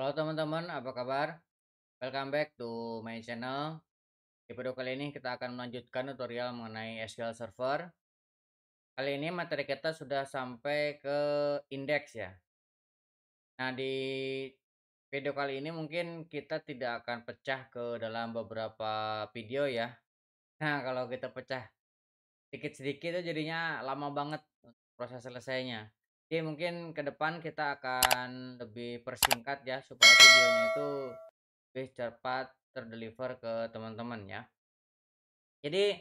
Halo teman-teman, apa kabar? Welcome back to my channel. Di video kali ini kita akan melanjutkan tutorial mengenai SQL Server. Kali ini materi kita sudah sampai ke indeks ya. Nah, di video kali ini mungkin kita tidak akan pecah ke dalam beberapa video ya. Nah, kalau kita pecah sedikit-sedikit itu jadinya lama banget proses selesainya. Jadi mungkin ke depan kita akan lebih persingkat ya supaya videonya itu lebih cepat terdeliver ke teman-teman ya. Jadi,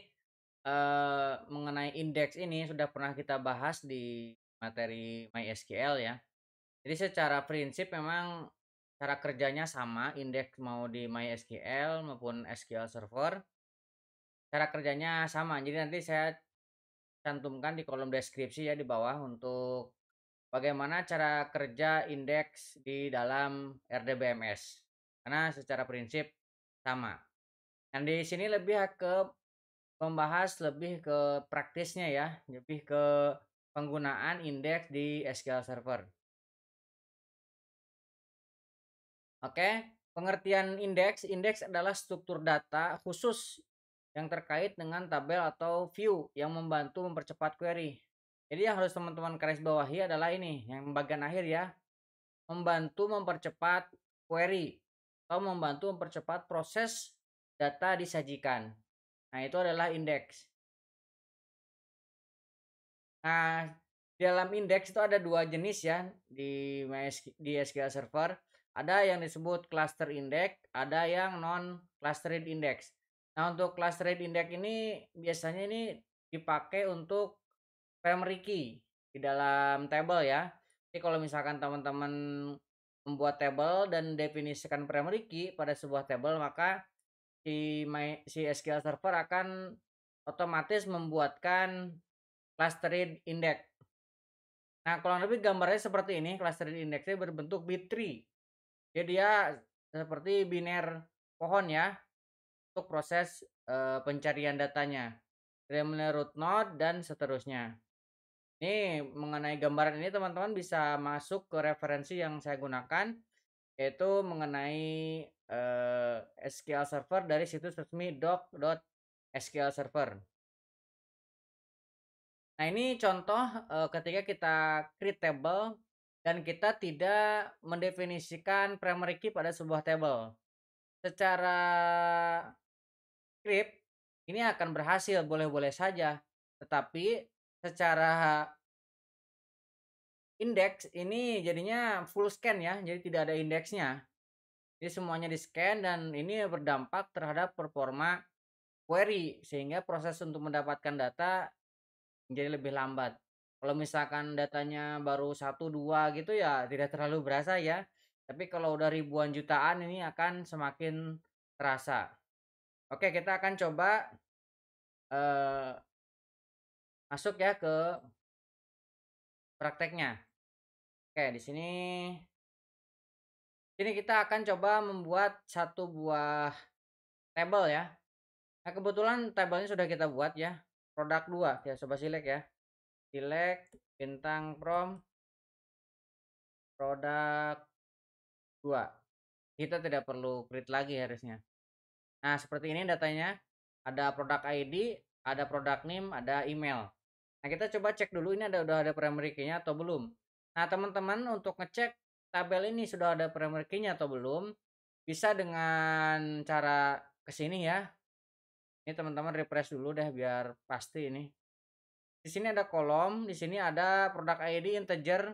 mengenai indeks ini sudah pernah kita bahas di materi MySQL ya. Jadi secara prinsip memang cara kerjanya sama, indeks mau di MySQL maupun SQL Server, cara kerjanya sama. Jadi nanti saya cantumkan di kolom deskripsi ya di bawah untuk bagaimana cara kerja indeks di dalam RDBMS. Karena secara prinsip sama. Dan di sini lebih ke membahas lebih ke praktisnya ya, lebih ke penggunaan indeks di SQL Server. Oke, pengertian indeks, indeks adalah struktur data khusus yang terkait dengan tabel atau view yang membantu mempercepat query. Jadi yang harus teman-teman garis bawahi adalah ini, yang bagian akhir ya, membantu mempercepat query atau membantu mempercepat proses data disajikan. Nah, itu adalah indeks. Nah, di dalam indeks itu ada dua jenis ya di SQL Server. Ada yang disebut cluster index, ada yang non clustered index. Nah, untuk clustered index ini biasanya ini dipakai untuk primary key di dalam table ya. Jadi kalau misalkan teman-teman membuat table dan definisikan primary key pada sebuah table, maka si SQL Server akan otomatis membuatkan clustered index. Nah, kurang lebih gambarnya seperti ini, clustered index-nya berbentuk bit-tree. Jadi dia seperti biner pohon ya, untuk proses pencarian datanya. Dari menurut node dan seterusnya. Ini mengenai gambaran ini teman-teman bisa masuk ke referensi yang saya gunakan, yaitu mengenai SQL Server dari situs resmi doc.sql server. Nah, ini contoh, ketika kita create table dan kita tidak mendefinisikan primary key pada sebuah table. Secara script, ini akan berhasil boleh-boleh saja, tetapi secara indeks ini jadinya full scan ya, jadi tidak ada indeksnya. Jadi semuanya di-scan dan ini berdampak terhadap performa query, sehingga proses untuk mendapatkan data menjadi lebih lambat. Kalau misalkan datanya baru satu 2 gitu ya tidak terlalu berasa ya. Tapi kalau udah ribuan jutaan ini akan semakin terasa. Oke, kita akan coba eh, masuk ya ke prakteknya. Oke, di sini kita akan coba membuat satu buah tabel ya. Nah, kebetulan tabelnya sudah kita buat ya. Produk 2 ya, coba select ya. Select bintang from produk 2. Kita tidak perlu create lagi harusnya. Nah, seperti ini datanya. Ada produk ID, ada produk name, ada email. Nah, kita coba cek dulu ini udah ada primary key-nya atau belum. Nah, teman-teman untuk ngecek tabel ini sudah ada primary key-nya atau belum, bisa dengan cara ke sini ya. Ini teman-teman refresh dulu deh biar pasti ini. Di sini ada kolom, di sini ada produk ID integer.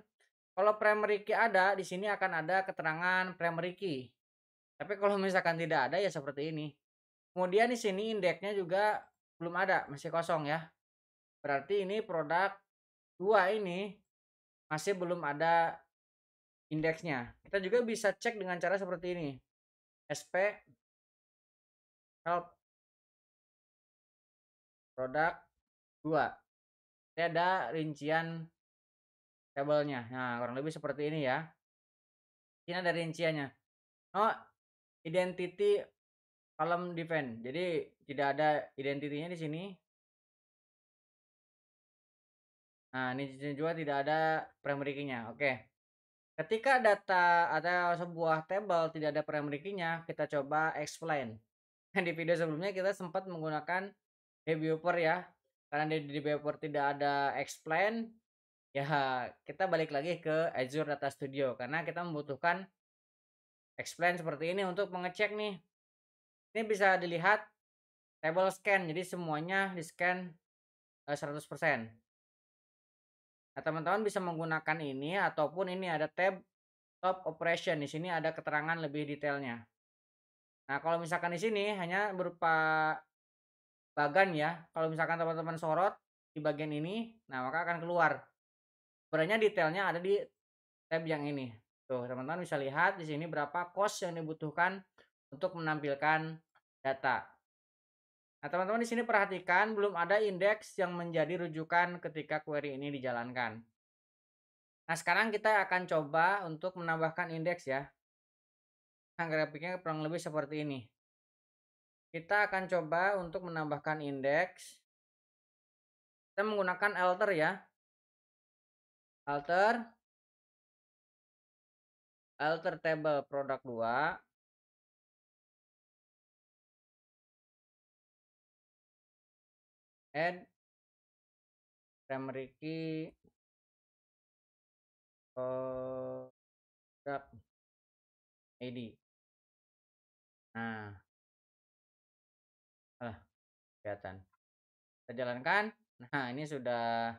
Kalau primary key ada, di sini akan ada keterangan primary key. Tapi kalau misalkan tidak ada ya seperti ini. Kemudian di sini indeksnya juga belum ada, masih kosong ya. Berarti ini produk 2 ini masih belum ada indeksnya. Kita juga bisa cek dengan cara seperti ini. SP help produk 2. Ini ada rincian tabelnya. Nah, kurang lebih seperti ini ya. Ini ada rinciannya. No identity column defend. Jadi tidak ada identitinya di sini. Nah, ini juga tidak ada primary key-nya. Oke. Ketika data atau sebuah tabel tidak ada primary key-nya, kita coba explain. Di video sebelumnya kita sempat menggunakan developer ya, karena di developer tidak ada explain, ya kita balik lagi ke Azure Data Studio karena kita membutuhkan explain seperti ini untuk mengecek nih. Ini bisa dilihat table scan, jadi semuanya di-scan 100%. Nah, teman-teman bisa menggunakan ini ataupun ini ada tab top operation. Di sini ada keterangan lebih detailnya. Nah, kalau misalkan di sini hanya berupa bagan ya. Kalau misalkan teman-teman sorot di bagian ini, nah maka akan keluar. Sebenarnya detailnya ada di tab yang ini. Tuh, teman-teman bisa lihat di sini berapa cost yang dibutuhkan untuk menampilkan data. Nah, teman-teman di sini perhatikan belum ada indeks yang menjadi rujukan ketika query ini dijalankan. Nah, sekarang kita akan coba untuk menambahkan indeks ya. Nah, grafiknya kurang lebih seperti ini. Kita akan coba untuk menambahkan indeks. Kita menggunakan alter ya. Alter table produk 2. Add primary key product ID. Nah, kelihatan. Kita jalankan. Nah, ini sudah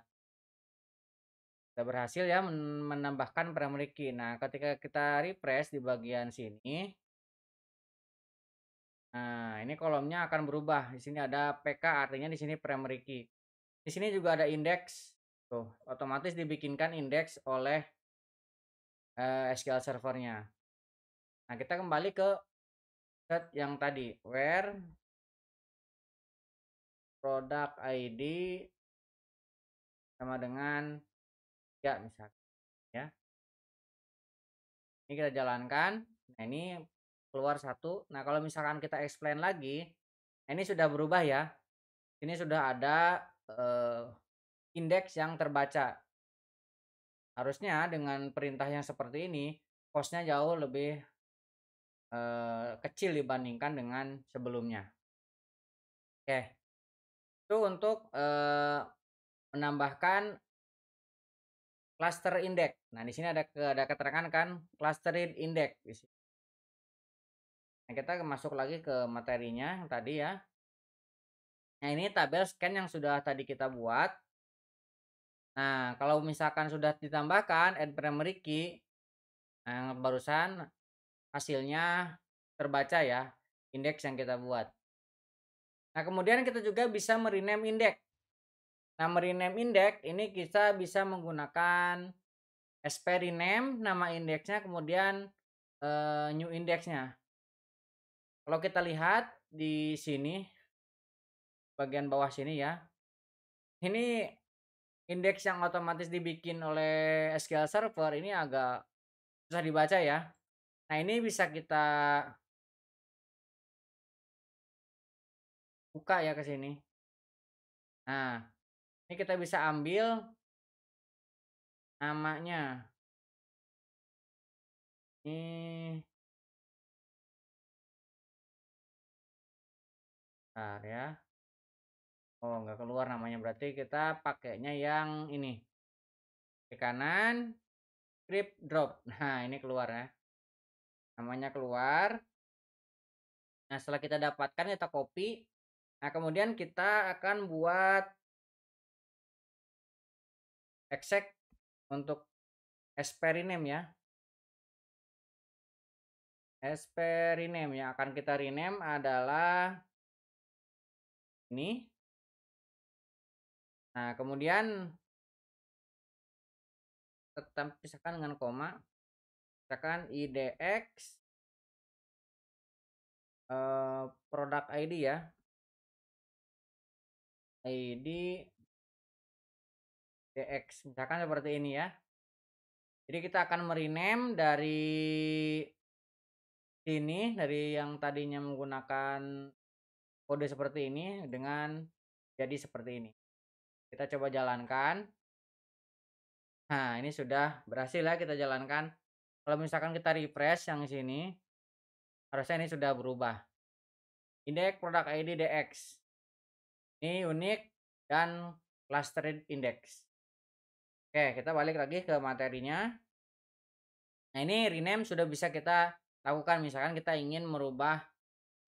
berhasil ya menambahkan primary key. Nah, ketika kita refresh di bagian sini, nah ini kolomnya akan berubah. Di sini ada PK, artinya di sini primary key. Di sini juga ada indeks. Tuh, otomatis dibikinkan indeks oleh SQL servernya. Nah, kita kembali ke set yang tadi, where product ID sama dengan ya misalnya ya. Ini kita jalankan. Nah, ini keluar satu. Nah, kalau misalkan kita explain lagi, nah ini sudah berubah ya. Ini sudah ada indeks yang terbaca. Harusnya dengan perintah yang seperti ini, cost-nya jauh lebih kecil dibandingkan dengan sebelumnya. Oke, itu untuk menambahkan cluster index. Nah, di sini ada keterangan kan clustered index. Nah, kita masuk lagi ke materinya yang tadi ya. Nah, ini tabel scan yang sudah tadi kita buat. Nah, kalau misalkan sudah ditambahkan add primary key, nah barusan hasilnya terbaca ya, indeks yang kita buat. Nah, kemudian kita juga bisa merename indeks. Nah, merename indeks ini kita bisa menggunakan sp rename nama indeksnya, kemudian new indeksnya. Kalau kita lihat di sini bagian bawah sini ya, ini indeks yang otomatis dibikin oleh SQL Server ini agak susah dibaca ya. Nah, ini bisa kita buka ya ke sini. Nah, ini kita bisa ambil namanya. Ini bentar ya. Oh, nggak keluar namanya. Berarti kita pakainya yang ini. Ke kanan, script drop. Nah, ini keluar ya. Namanya keluar. Nah, setelah kita dapatkan, kita copy. Nah, kemudian kita akan buat exec untuk sp rename ya. sp rename yang akan kita rename adalah ini. Nah, kemudian tetap pisahkan dengan koma. Misalkan IDX produk ID ya. ID DX misalkan seperti ini ya. Jadi kita akan merename dari sini, dari yang tadinya menggunakan kode seperti ini dengan jadi seperti ini. Kita coba jalankan. Nah, ini sudah berhasil ya kita jalankan. Kalau misalkan kita refresh yang sini, harusnya ini sudah berubah. Indeks produk ID DX. Ini unik dan clustered index. Oke, kita balik lagi ke materinya. Nah, ini rename sudah bisa kita lakukan. Misalkan kita ingin merubah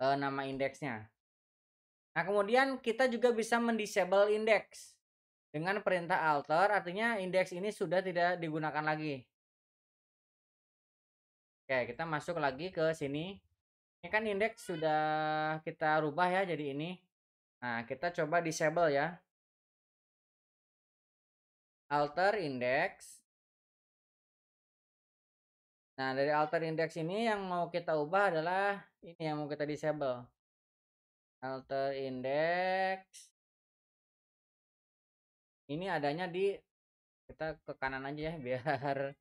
nama indeksnya. Nah, kemudian kita juga bisa mendisable index dengan perintah alter, artinya indeks ini sudah tidak digunakan lagi. Oke, kita masuk lagi ke sini. Ini kan indeks sudah kita rubah ya jadi ini. Nah, kita coba disable ya. Alter index. Nah, dari alter index ini yang mau kita ubah adalah ini yang mau kita disable. Alter index. Ini adanya di, kita ke kanan aja ya biar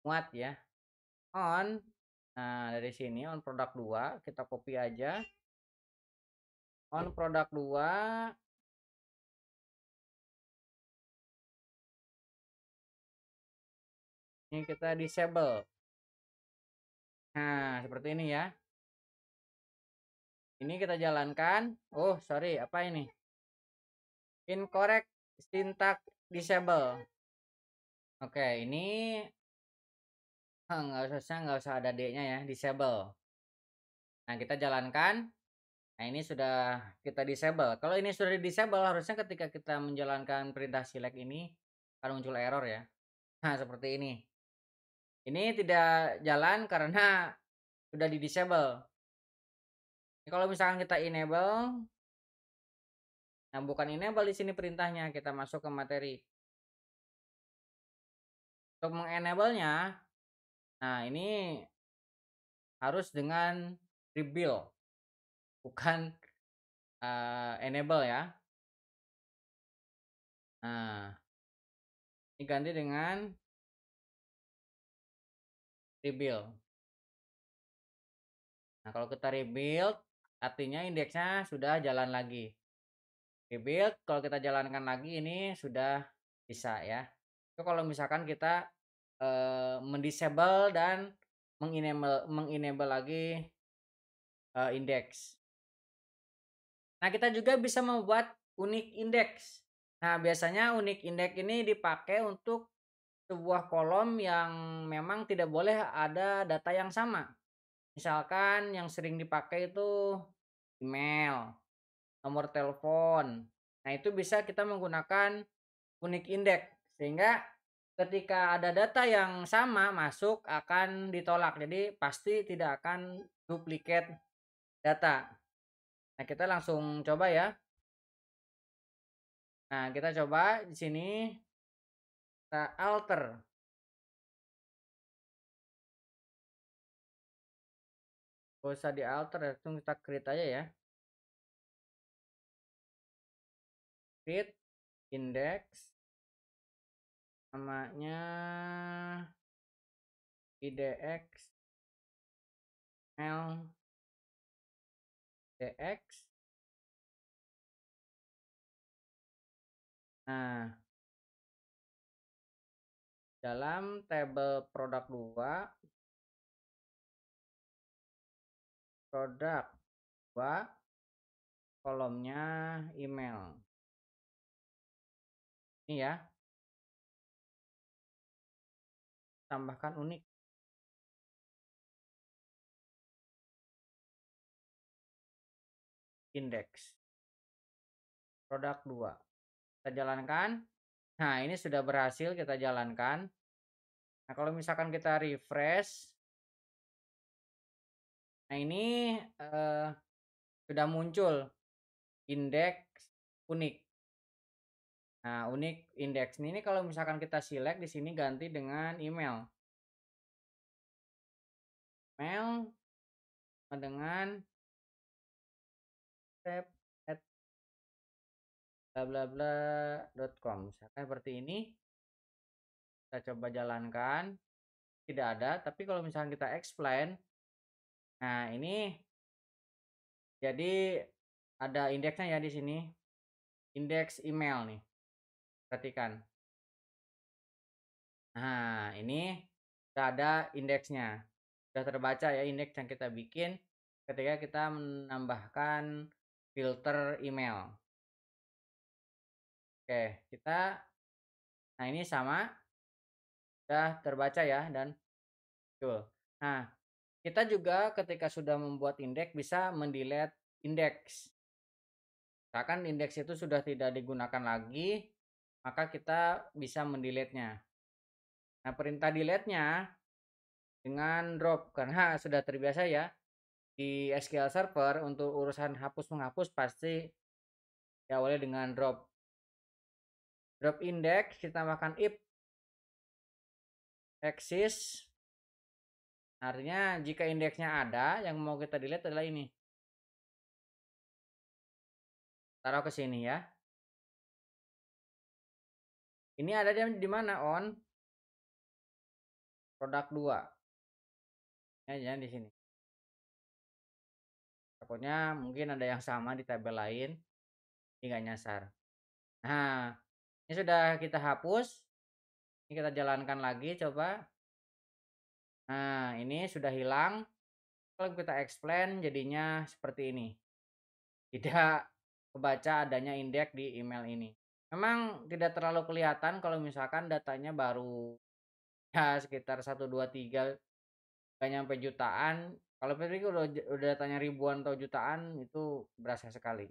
muat ya. On. Nah, dari sini on produk 2 kita copy aja. On produk 2. Ini kita disable. Nah, seperti ini ya. Ini kita jalankan. Oh, sorry, apa ini? Incorrect syntax disable. Oke, ini nggak usah ada D-nya ya, disable. Nah, kita jalankan. Nah, ini sudah kita disable. Kalau ini sudah di disable, harusnya ketika kita menjalankan perintah select ini akan muncul error ya. Nah, seperti ini. Ini tidak jalan karena sudah di disable. Kalau misalkan kita enable, nah bukan enable di sini perintahnya, kita masuk ke materi. Untuk mengenable-nya, nah ini harus dengan rebuild, bukan enable ya. Nah, ini ganti dengan rebuild. Nah, kalau kita rebuild, artinya indeksnya sudah jalan lagi. Rebuild, kalau kita jalankan lagi ini sudah bisa ya. Itu kalau misalkan kita mendisable dan mengenable lagi indeks. Nah, kita juga bisa membuat unique index. Nah, biasanya unique index ini dipakai untuk sebuah kolom yang memang tidak boleh ada data yang sama. Misalkan yang sering dipakai itu email, nomor telepon. Nah, itu bisa kita menggunakan unique index sehingga ketika ada data yang sama masuk akan ditolak. Jadi pasti tidak akan duplikat data. Nah, kita langsung coba ya. Nah, kita coba di sini kita alter. Gak usah di alter, langsung kita create aja ya. Create index. Namanya idx l dx. Nah, dalam tabel produk 2, produk 2, kolomnya email. Ini ya, tambahkan unik. Indeks. Produk 2. Kita jalankan. Nah, ini sudah berhasil kita jalankan. Nah, kalau misalkan kita refresh. Nah, ini sudah muncul indeks unik. Nah, unik indeks ini kalau misalkan kita select di sini ganti dengan email. Email dengan tab at blablabla.com. Misalkan seperti ini. Kita coba jalankan. Tidak ada, tapi kalau misalkan kita explain, nah ini jadi ada indeksnya ya di sini. Indeks email nih. Perhatikan. Nah, ini Sudah ada indeksnya. Sudah terbaca ya indeks yang kita bikin ketika kita menambahkan filter email. Oke, nah ini sama, sudah terbaca ya dan betul. Nah, kita juga ketika sudah membuat indeks bisa mendelete indeks. Misalkan indeks itu sudah tidak digunakan lagi, maka kita bisa mendelete-nya. Nah, perintah delete-nya dengan drop karena sudah terbiasa ya di SQL Server untuk urusan hapus menghapus pasti diawali dengan drop. Drop index kita tambahkan if exists, artinya jika indeksnya ada yang mau kita delete adalah ini. Taruh ke sini ya. Ini ada di mana on? Produk 2. Ya, jangan di sini. Takutnya mungkin ada yang sama di tabel lain, ini nggak nyasar. Nah, ini sudah kita hapus. Ini kita jalankan lagi coba. Nah, ini sudah hilang. Kalau kita explain jadinya seperti ini. Tidak kebaca adanya indeks di email ini. Memang tidak terlalu kelihatan kalau misalkan datanya baru ya sekitar 1 2 3 nggak nyampe jutaan. Kalau Patrick udah datanya ribuan atau jutaan itu berasa sekali.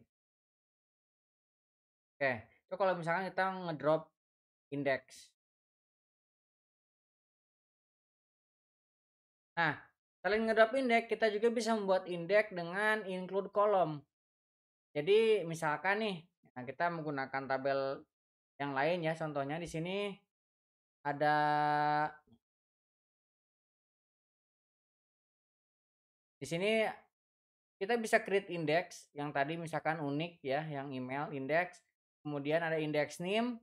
Oke, itu kalau misalkan kita ngedrop indeks. Nah, selain ngedrop indeks, kita juga bisa membuat indeks dengan include kolom. Jadi misalkan nih, nah kita menggunakan tabel yang lain ya. Contohnya di sini ada di sini kita bisa create index yang tadi misalkan unik ya, yang email index. Kemudian ada index name.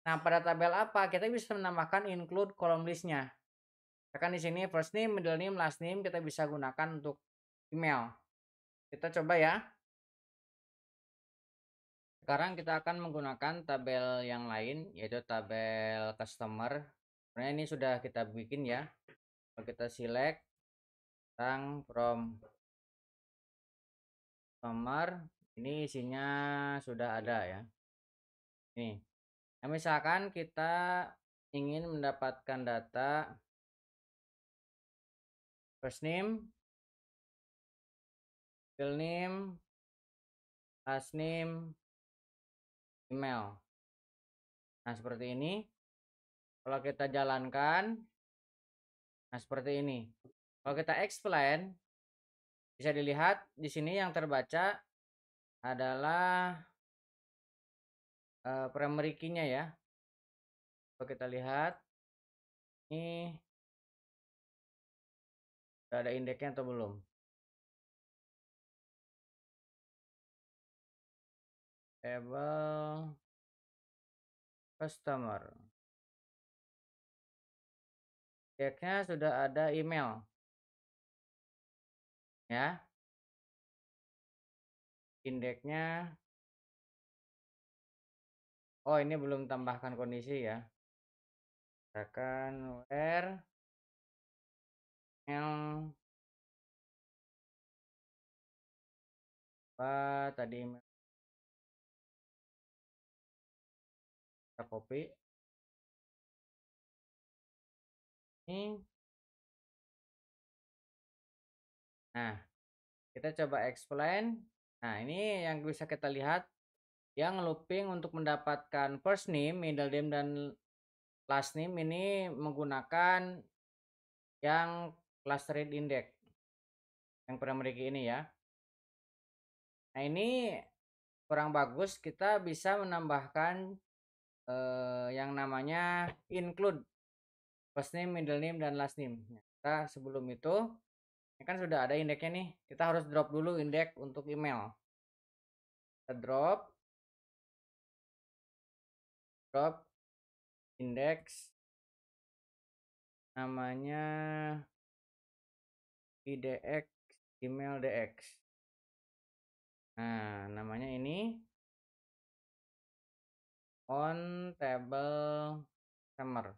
Nah, pada tabel apa kita bisa menambahkan include kolom listnya. Misalkan di sini first name, middle name, last name kita bisa gunakan untuk email. Kita coba ya. Sekarang kita akan menggunakan tabel yang lain, yaitu tabel customer. Sebenarnya ini sudah kita bikin ya. Kalau kita select tentang from customer, ini isinya sudah ada ya. Ini. Nah, misalkan kita ingin mendapatkan data first name, middle name, last name, email. Nah, seperti ini. Kalau kita jalankan, nah seperti ini. Kalau kita explain, bisa dilihat di sini yang terbaca adalah primary key-nya ya. Kalau kita lihat ini sudah ada indeksnya atau belum. Table customer. Indeksnya sudah ada email. Ya. Indeksnya. Oh, ini belum tambahkan kondisi ya. Misalkan where email apa tadi email kita copy ini. Nah, kita coba explain. Nah, ini yang bisa kita lihat yang looping untuk mendapatkan first name, middle name dan last name ini menggunakan yang clustered index yang primary key ini ya. Nah, ini kurang bagus, kita bisa menambahkan yang namanya include first name, middle name dan last name. Nah, kita sebelum itu ini kan sudah ada indeksnya nih. Kita harus drop dulu indeks untuk email. Kita drop indeks namanya idx email dx. Nah, namanya ini on table summer.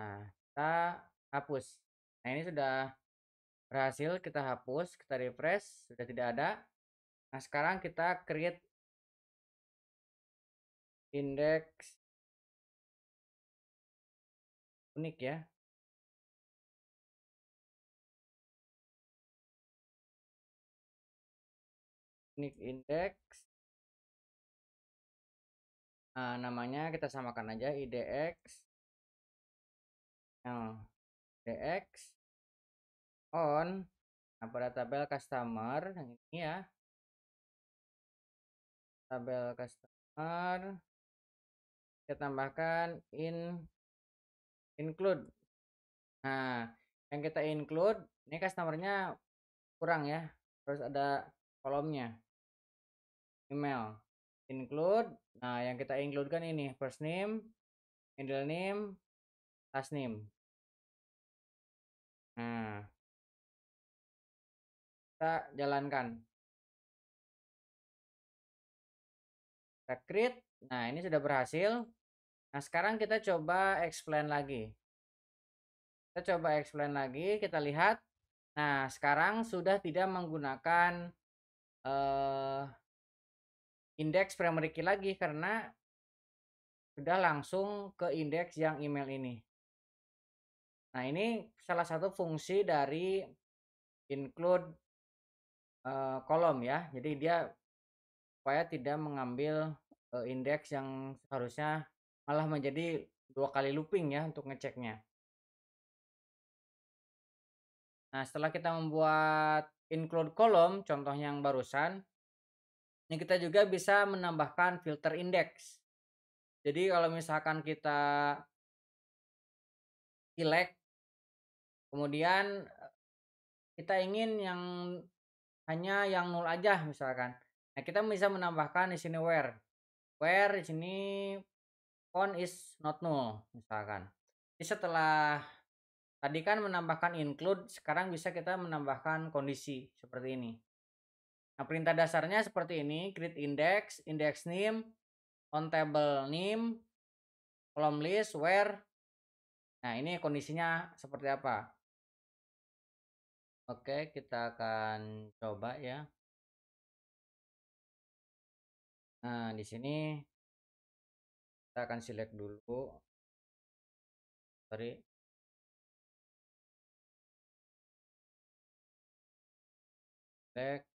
Nah, kita hapus. Nah, ini sudah berhasil kita hapus, kita refresh, sudah tidak ada. Nah, sekarang kita create index unik ya. Unique index. Nah, namanya kita samakan aja IDX. Nah, IDX on. Nah, pada tabel customer yang ini ya. Tabel customer kita tambahkan include. Nah, yang kita include ini customernya kurang ya. Terus ada kolomnya email include. Nah, yang kita include kan ini first name, middle name, last name. Nah, kita jalankan. Kita create. Nah, ini sudah berhasil. Nah, sekarang kita coba explain lagi. Kita coba explain lagi, kita lihat. Nah, sekarang sudah tidak menggunakan eh, indeks primary key lagi karena sudah langsung ke indeks yang email ini. Nah, ini salah satu fungsi dari include kolom ya. Jadi dia supaya tidak mengambil indeks yang seharusnya malah menjadi 2 kali looping ya untuk ngeceknya. Nah, setelah kita membuat include kolom, contohnya yang barusan, ini kita juga bisa menambahkan filter index. Jadi kalau misalkan kita select, kemudian kita ingin yang hanya yang nol aja misalkan. Nah, kita bisa menambahkan di sini where. Where di sini font is not null misalkan. Jadi setelah tadi kan menambahkan include, sekarang bisa kita menambahkan kondisi seperti ini. Nah, perintah dasarnya seperti ini, create index, index name, on table name, column list, where. Nah, ini kondisinya seperti apa? Oke, kita akan coba ya. Nah, di sini kita akan select dulu. Sorry. Select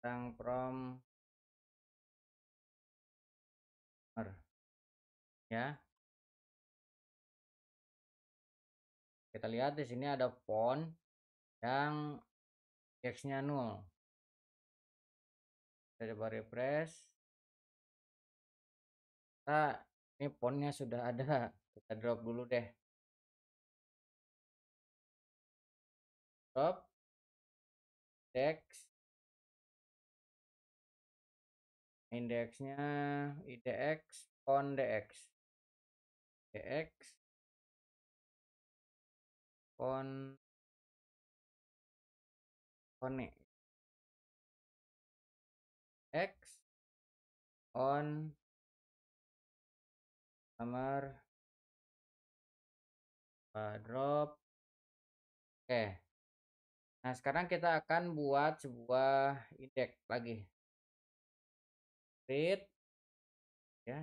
sang from ya. Kita lihat di sini ada font yang teksnya nol. Kita coba refresh. Nah, ini fontnya sudah ada. Kita drop dulu deh. Drop text. Indeksnya IDX font DX. DX font X on nomor drop. Oke. Nah, sekarang kita akan buat sebuah indeks lagi. Create ya.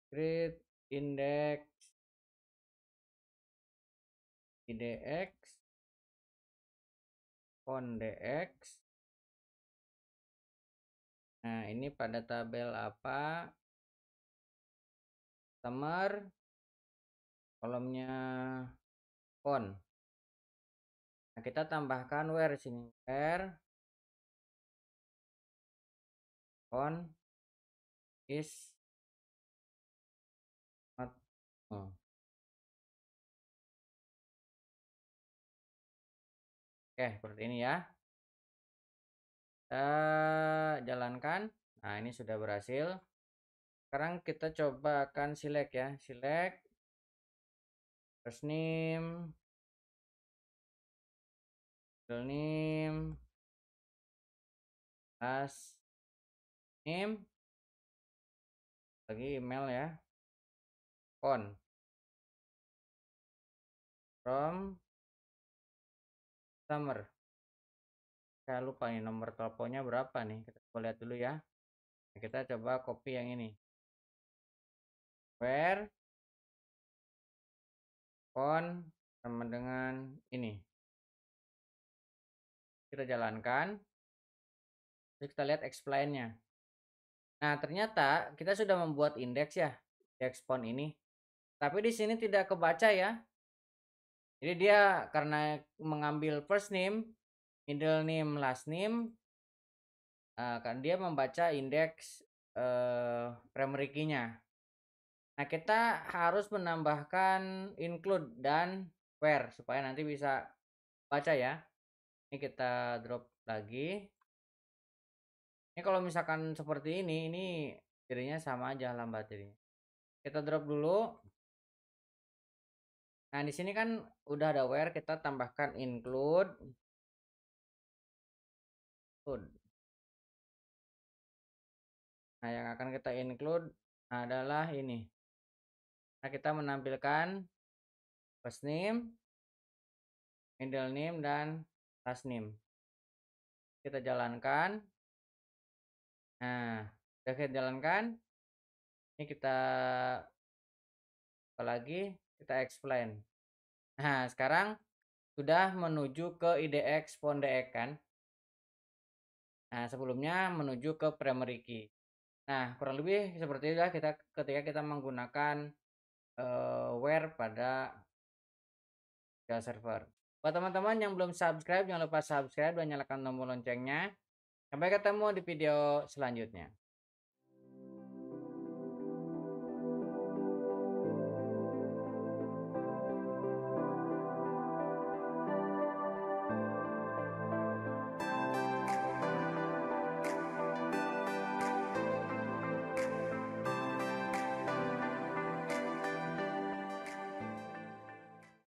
Create index IDX font DX. Nah, ini pada tabel apa? Customer, kolomnya font. Nah, kita tambahkan where sini. Where font is not null. Oke, seperti ini ya. Kita jalankan. Nah, ini sudah berhasil. Sekarang kita coba akan select ya. Select first name, middle name, last name, lagi email ya. Font. from customer. Saya lupa nih nomor teleponnya berapa nih. Kita coba lihat dulu ya. Kita coba copy yang ini. Where phone sama dengan ini. Kita jalankan. Terus kita lihat explain-nya. Nah, ternyata kita sudah membuat indeks ya, indeks font ini. Tapi di sini tidak kebaca ya. Jadi dia karena mengambil first name, middle name, last name, kan dia membaca indeks primary key-nya. Nah, kita harus menambahkan include dan where supaya nanti bisa baca ya. Ini kita drop lagi. Ini kalau misalkan seperti ini jadinya sama aja lambat jadinya. Kita drop dulu. Nah, di sini kan udah ada where, kita tambahkan include. Nah, yang akan kita include adalah ini. Nah, kita menampilkan first name, middle name, dan last name. Kita jalankan. Nah, udah kita jalankan. Ini kita lagi kita explain. Nah, sekarang sudah menuju ke IDX Pondx kan. Nah, sebelumnya menuju ke primary key. Nah, kurang lebih seperti itulah kita ketika kita menggunakan where pada SQL Server. Buat teman-teman yang belum subscribe, jangan lupa subscribe dan nyalakan tombol loncengnya. Sampai ketemu di video selanjutnya.